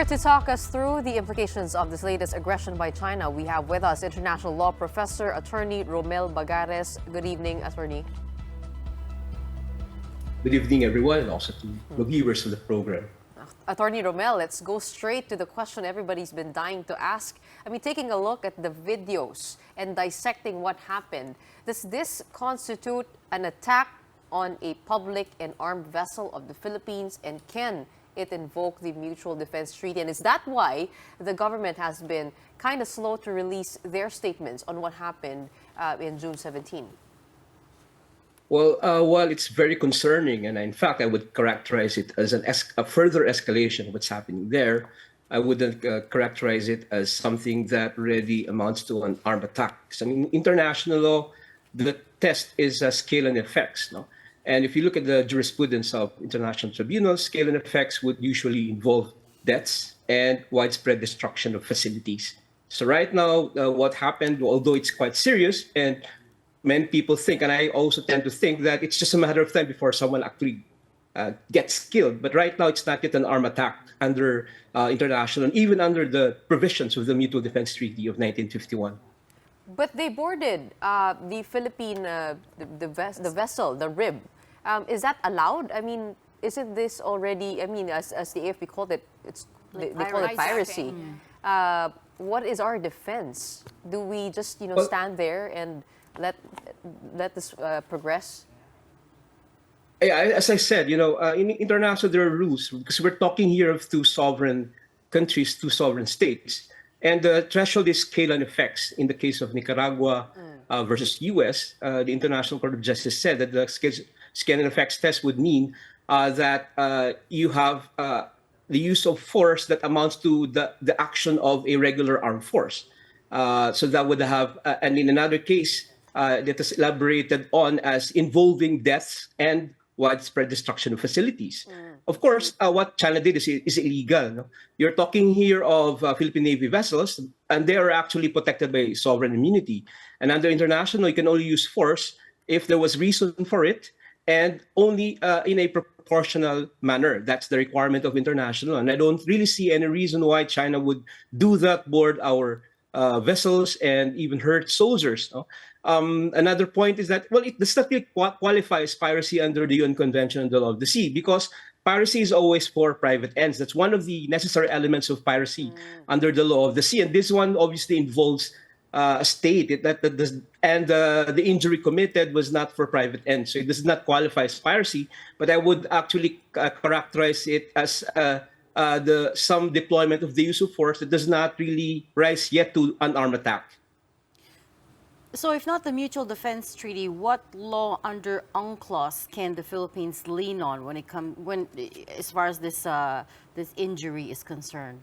To talk us through the implications of this latest aggression by China, we have with us international law professor, Attorney Romel Bagares. Good evening, Attorney. Good evening, everyone, and also to the viewers of the program. Attorney Romel, let's go straight to the question everybody's been dying to ask. Taking a look at the videos and dissecting what happened, does this constitute an attack on a public and armed vessel of the Philippines, and can it invoke the Mutual Defense Treaty? And is that why the government has been kind of slow to release their statements on what happened in June 17? Well, while it's very concerning, and in fact, I would characterize it as a further escalation of what's happening there, I wouldn't characterize it as something that really amounts to an armed attack. I mean, international law, the test is scale and effects. No? And if you look at the jurisprudence of international tribunals, scale and effects would usually involve deaths and widespread destruction of facilities. So right now, what happened, although it's quite serious, and many people think, and I also tend to think, that it's just a matter of time before someone actually gets killed. But right now, it's not yet an armed attack under international, and even under the provisions of the Mutual Defense Treaty of 1951. But they boarded the Philippine, the vessel, the rib. Is that allowed? Isn't this already, as the AFP called it, they call it piracy. What is our defense? Do we just, stand there and let this progress? As I said, in international, there are rules, because we're talking here of two sovereign countries, two sovereign states. And the threshold is scale and effects. In the case of Nicaragua versus US, the International Court of Justice said that the scale and effects test would mean that you have the use of force that amounts to the action of a regular armed force. So that would have, and in another case, that is elaborated on as involving deaths and widespread destruction of facilities. Of course, what China did is illegal. No? You're talking here of Philippine Navy vessels, and they are actually protected by sovereign immunity. And under international, you can only use force if there was reason for it, and only in a proportional manner. That's the requirement of international. And I don't really see any reason why China would do that board our vessels and even hurt soldiers. No? Another point is that, well, it does not qualify as piracy under the UN Convention on the Law of the Sea, because piracy is always for private ends. That's one of the necessary elements of piracy under the law of the sea. And this one obviously involves a state, and the injury committed was not for private ends. So it does not qualify as piracy, but I would actually characterize it as some deployment of the use of force that does not really rise yet to an armed attack. So if not the Mutual Defense Treaty, what law under UNCLOS can the Philippines lean on as far as this injury is concerned?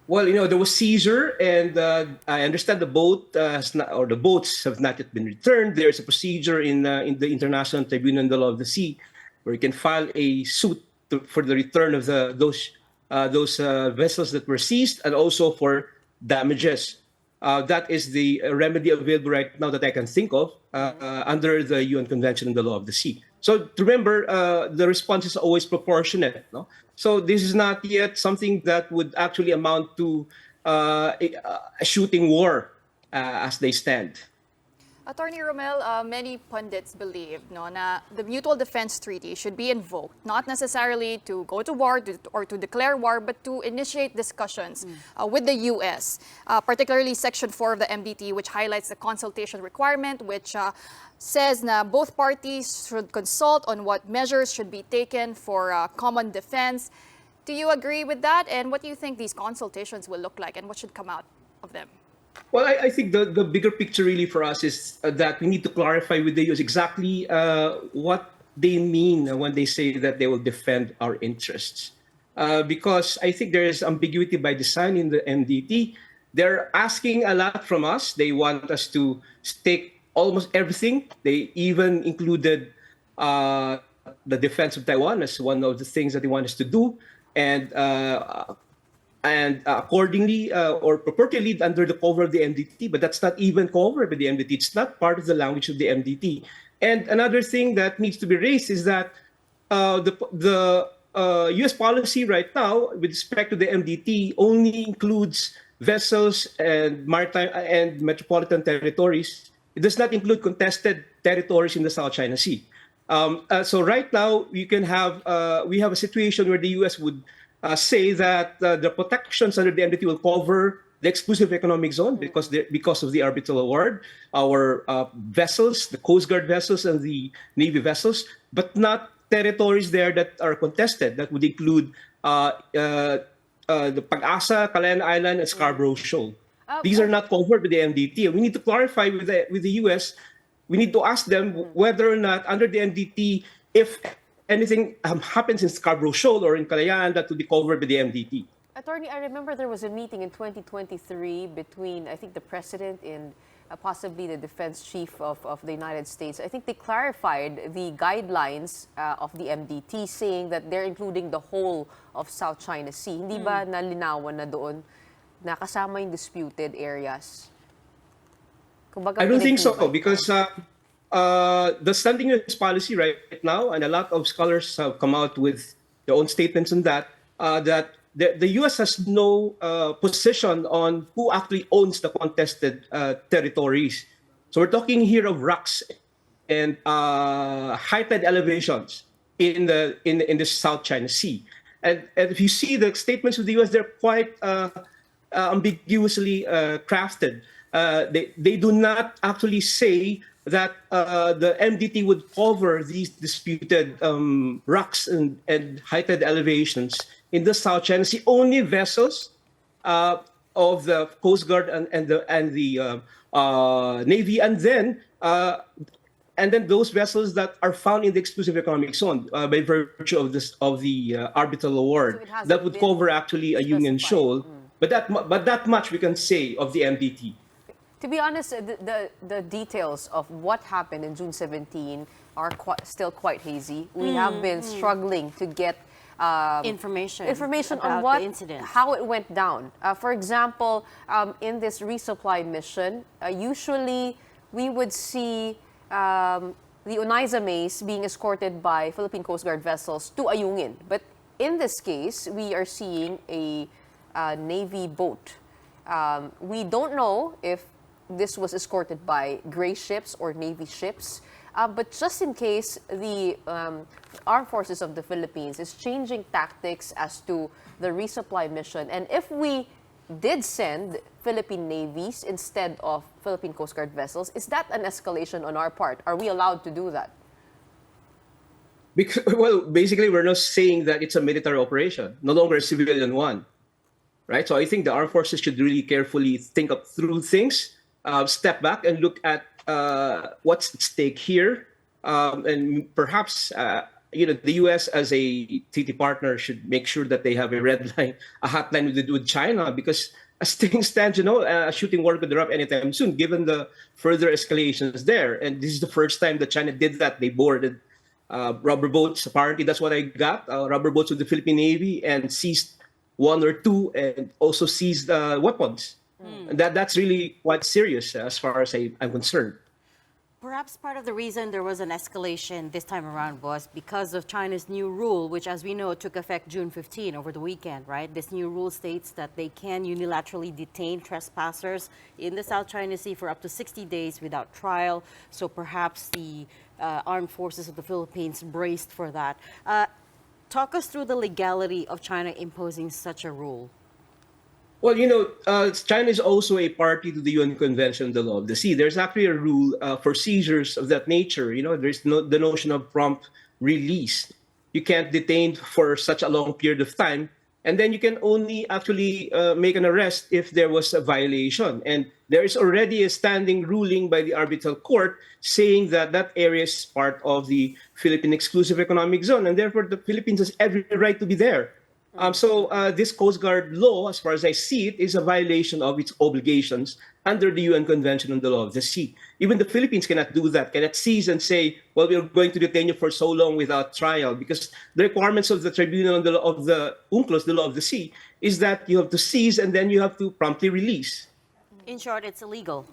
Well, there was seizure, and I understand the boats have not yet been returned. There's a procedure in the International Tribunal on the Law of the Sea where you can file a suit for the return of those vessels that were seized, and also for damages. That is the remedy available right now that I can think of under the UN Convention on the Law of the Sea. So remember, the response is always proportionate. No? So this is not yet something that would actually amount to a shooting war as they stand. Attorney Romel, many pundits believe na the Mutual Defense Treaty should be invoked, not necessarily to go to war or to declare war, but to initiate discussions with the US, particularly Section 4 of the MDT, which highlights the consultation requirement, which says na both parties should consult on what measures should be taken for common defense. Do you agree with that? And what do you think these consultations will look like, and what should come out of them? Well, I think the bigger picture really for us is that we need to clarify with the US exactly what they mean when they say that they will defend our interests. Because I think there is ambiguity by design in the MDT. They're asking a lot from us. They want us to stake almost everything. They even included the defense of Taiwan as one of the things that they want us to do. And accordingly or purportedly under the cover of the MDT, but that's not even covered by the MDT. It's not part of the language of the MDT. And another thing that needs to be raised is that the U.S. policy right now with respect to the MDT only includes vessels and maritime and metropolitan territories. It does not include contested territories in the South China Sea. So right now we have a situation where the U.S. would say that the protections under the MDT will cover the exclusive economic zone because of the arbitral award, our vessels, the Coast Guard vessels and the Navy vessels, but not territories there that are contested. That would include the Pag-asa, Calayan Island, and Scarborough Shoal. These are not covered with the MDT. We need to clarify with the U.S. We need to ask them whether or not under the MDT, if anything happens in Scarborough Shoal or in Calayan, that would be covered by the MDT. Attorney, I remember there was a meeting in 2023 between, I think, the president and possibly the defense chief of the United States. I think they clarified the guidelines of the MDT, saying that they're including the whole of South China Sea. Hindi ba nalinawan na doon na kasama yung disputed areas? Kumbaga, I don't think so pinag-ubay. because the standing US policy right now, and a lot of scholars have come out with their own statements on that, that the U.S. has no position on who actually owns the contested territories. So we're talking here of rocks and high tide elevations in the South China Sea. And if you see the statements of the U.S., they're quite ambiguously crafted. They do not actually say that the MDT would cover these disputed rocks and high tide elevations in the South China Sea. Only vessels of the Coast Guard and the Navy, and then those vessels that are found in the exclusive economic zone by virtue of the arbitral award So it hasn't that would been cover actually a Union specified. shoal. But that much we can say of the MDT. To be honest, the details of what happened in June 17 are still quite hazy. We have been struggling to get Information on about what, the incident. how it went down. For example, in this resupply mission, usually we would see the Onaiza Mays being escorted by Philippine Coast Guard vessels to Ayungin. But in this case, we are seeing a Navy boat. We don't know if this was escorted by gray ships or Navy ships. But just in case, the Armed Forces of the Philippines is changing tactics as to the resupply mission. And if we did send Philippine navies instead of Philippine Coast Guard vessels, is that an escalation on our part? Are we allowed to do that? Because, well, basically, we're not saying that it's a military operation, no longer a civilian one, right? So I think the armed forces should really carefully think up through things, step back and look at what's at stake here, and perhaps the U.S. as a treaty partner should make sure that they have a red line, a hotline with China, because as things stand, a shooting war could erupt anytime soon, given the further escalations there. And this is the first time that China did that. They boarded rubber boats. Apparently, that's what I got. Rubber boats with the Philippine Navy, and seized one or two, and also seized weapons. And that's really quite serious as far as I'm concerned. Perhaps part of the reason there was an escalation this time around was because of China's new rule, which, as we know, took effect June 15 over the weekend, right? This new rule states that they can unilaterally detain trespassers in the South China Sea for up to 60 days without trial. So perhaps the armed forces of the Philippines braced for that. Talk us through the legality of China imposing such a rule. Well, China is also a party to the UN Convention on the Law of the Sea. There's actually a rule for seizures of that nature. There's the notion of prompt release. You can't detain for such a long period of time, and then you can only actually make an arrest if there was a violation. And there is already a standing ruling by the arbitral court saying that that area is part of the Philippine Exclusive Economic Zone, and therefore the Philippines has every right to be there. So this Coast Guard law, as far as I see it, is a violation of its obligations under the UN Convention on the Law of the Sea. Even the Philippines cannot do that, cannot seize and say, well, we're going to detain you for so long without trial, because the requirements of the tribunal of the UNCLOS, the Law of the Sea, is that you have to seize and then you have to promptly release. In short, it's illegal.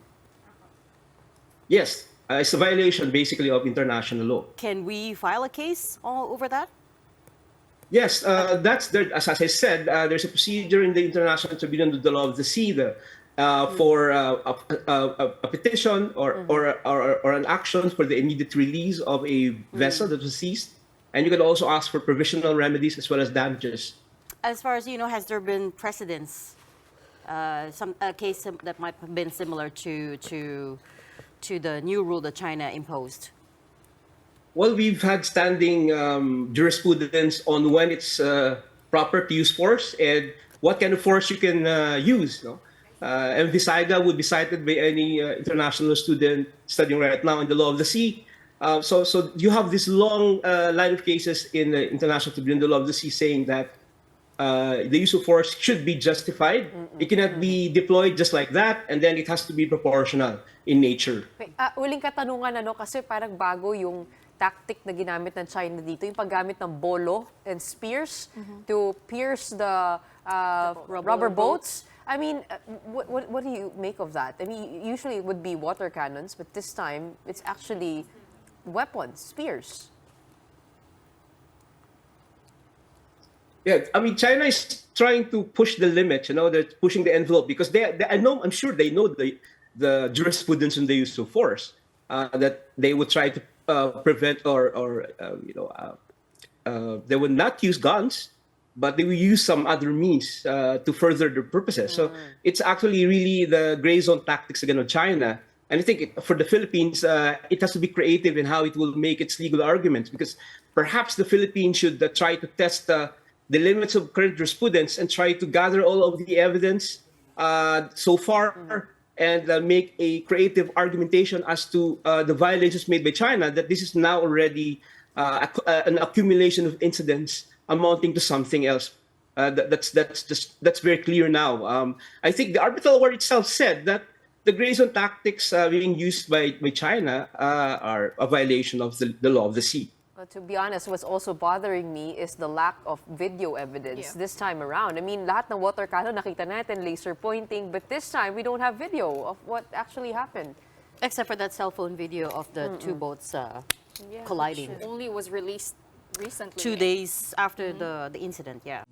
Yes, it's a violation basically of international law. Can we file a case over that? Yes, that's there. As I said, there's a procedure in the International Tribunal of the Law of the Sea for a petition or an action for the immediate release of a vessel that was seized, and you can also ask for provisional remedies as well as damages. As far as you know, has there been precedents, some a case that might have been similar to the new rule that China imposed? Well, we've had standing jurisprudence on when it's proper to use force and what kind of force you can use. No? And Visayga would be cited by any international student studying right now in the law of the sea. So you have this long line of cases in the International Tribunal of the Law of the Sea saying that the use of force should be justified. It cannot be deployed just like that, and then it has to be proportional in nature. Okay, uling katanungan kasi parang bago yung tactic na ginamit ng China dito, yung paggamit ng bolo and spears to pierce the rubber boats. I mean, what do you make of that? I mean, usually it would be water cannons, but this time it's actually weapons, spears. Yeah, I mean, China is trying to push the limit. They're pushing the envelope because I'm sure they know the jurisprudence in the use of force. That they would try to prevent or they would not use guns, but they will use some other means to further their purposes. So it's actually really the gray zone tactics again of China. And I think for the Philippines, it has to be creative in how it will make its legal arguments, because perhaps the Philippines should try to test the limits of current jurisprudence and try to gather all of the evidence so far and make a creative argumentation as to the violations made by China, that this is now already an accumulation of incidents amounting to something else. That's very clear now. I think the arbitral award itself said that the gray zone tactics being used by China are a violation of the law of the sea. To be honest, what's also bothering me is the lack of video evidence this time around. I mean, lahat ng water cannon nakita natin, laser pointing, but this time we don't have video of what actually happened. Except for that cell phone video of the two boats colliding. Only was released recently. 2 days after the incident, yeah.